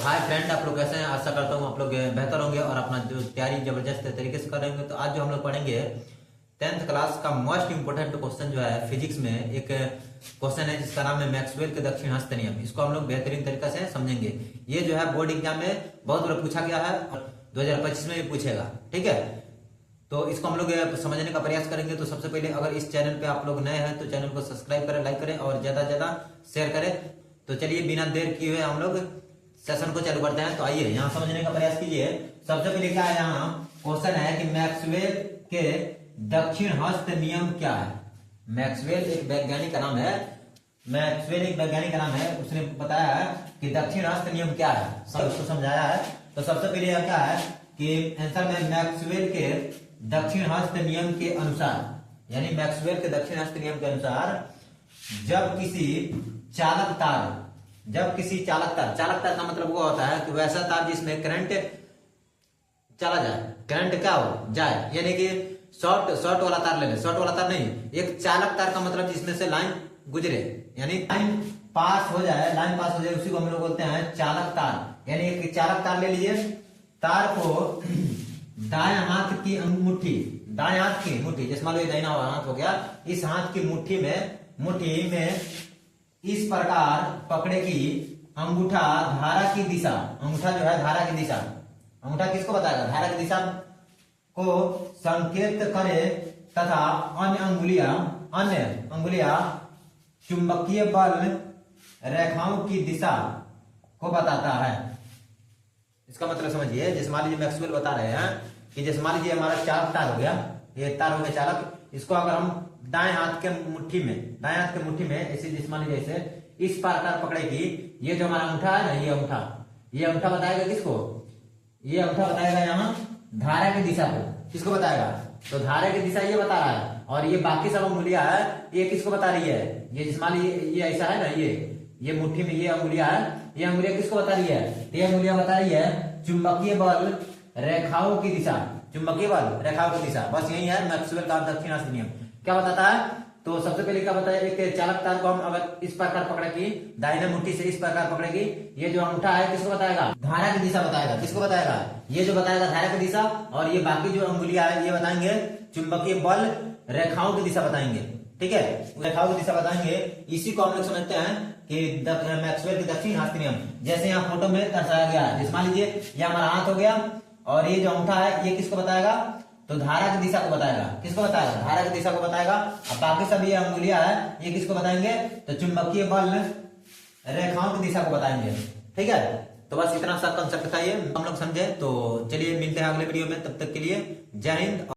Hi friend, आप लोग कैसे हैं? आशा करता हूँ आप लोग बेहतर होंगे और अपना जो तैयारी जबरदस्त तरीके से करेंगे। तो आज जो हम लोग पढ़ेंगे 10th क्लास का मोस्ट इंपोर्टेंट क्वेश्चन जो है फिजिक्स में एक क्वेश्चन है जिसका नाम है मैक्सवेल के दक्षिण हस्त नियम। इसको हम लोग बेहतरीन तरीके से समझेंगे। ये जो है बोर्ड एग्जाम में बहुत बार पूछा गया है और 2025 में भी पूछेगा। ठीक है, तो इसको हम लोग समझने का प्रयास करेंगे। तो सबसे पहले अगर इस चैनल पे आप लोग नए हैं तो चैनल को सब्सक्राइब करें, लाइक करें और ज्यादा से ज्यादा शेयर करें। तो चलिए बिना देर किए हुए हम लोग सेशन को चालू करते हैं। तो आइए यहाँ समझने का प्रयास कीजिए। सबसे पहले क्या है, यहाँ क्वेश्चन है कि मैक्सवेल के दक्षिण हस्त नियम क्या है। मैक्सवेल एक वैज्ञानिक का नाम है, मैक्सवेल एक वैज्ञानिक का नाम है। उसने बताया है कि दक्षिण हस्त नियम क्या है, सब उसको समझाया है। तो सबसे पहले यह क्या है कि आंसर में मैक्सवेल के दक्षिण हस्त नियम के अनुसार, यानी मैक्सवेल के दक्षिण हस्त नियम के अनुसार जब किसी चालक तार चालक तार का मतलब वो होता है कि वैसा तार जिसमें करंट चला जाए, करंट क्या हो जाए, यानी कि शॉर्ट वाला तार ले ले, शॉर्ट वाला तार नहीं, एक चालक तार का मतलब जिसमें से लाइन गुजरे, यानी लाइन पास हो जाए, उसी को हम लोग बोलते हैं चालक तार। यानी एक चालक तार ले लीजिए, तार को दाएं हाथ की मुट्ठी, जैसे मान लो ये दाहिना हाथ हो गया, इस हाथ की मुट्ठी में इस प्रकार पकड़ेगी। अंगूठा धारा की दिशा, अंगूठा जो है धारा की दिशा, अंगूठा किसको बताएगा, धारा की दिशा को संकेत करे तथा अन्य अंगुलियां चुंबकीय बल रेखाओं की दिशा को बताता है। इसका मतलब समझिए, जैसे मान लीजिए मैक्सवेल बता रहे हैं कि जैसे मान लीजिए हमारा चालक तार हो गया, ये तार हो गया चालक, इसको अगर हम दाएं हाथ के मुट्ठी में ऐसे जैसे मान लीजिए ऐसे इस प्रकार पकड़ेगी, ये जो हमारा अंगूठा है ना, ये अंगूठा बताएगा किसको, ये अंगूठा बताएगा यहाँ धारा की दिशा को, किसको बताएगा, तो धारा की दिशा ये बता रहा है। और ये बाकी सब अंगुलियां है, ये किसको बता रही है, ये जिस मान लीजिए ये ऐसा है ना, ये मुट्ठी में ये अंगुलियां है, ये अंगुलियां किसको बता रही है, ये अंगुलियां बता रही है चुंबकीय बल रेखाओं की दिशा, बस यही है मैक्सवेल का दक्षिण हस्त नियम। क्या बताता है, तो सबसे पहले क्या बताया, एक चालक तार को हम अगर इस प्रकार पकड़ेगी, दाहिने मुट्ठी से इस प्रकार पकड़ेगी, ये जो अंगूठा है किसको बताएगा, धारा की दिशा बताएगा। किसको बताएगा, ये जो बताएगा धारा की दिशा, और ये बाकी जो अंगुलियां है ये बताएंगे चुंबकीय बल रेखाओं की दिशा बताएंगे। ठीक है, रेखाओं की दिशा बताएंगे। इसी को हम लोग समझते हैं कि मैक्सवेल के दक्षिण हस्त नियम। जैसे यहाँ फोटो में दर्शाया गया है, जैसे मान लीजिए ये हमारा हाथ हो गया और ये जो अंगूठा है ये किसको बताएगा, तो धारा की दिशा को बताएगा। किसको बताएगा, धारा की दिशा को बताएगा। अब बाकी सब ये अंगुलियां है ये किसको बताएंगे, तो चुंबकीय बल रेखाओं की दिशा को बताएंगे। ठीक है, तो बस इतना सा कंसेप्ट था ये हम लोग समझे। तो चलिए मिलते हैं अगले वीडियो में, तब तक के लिए जय हिंद।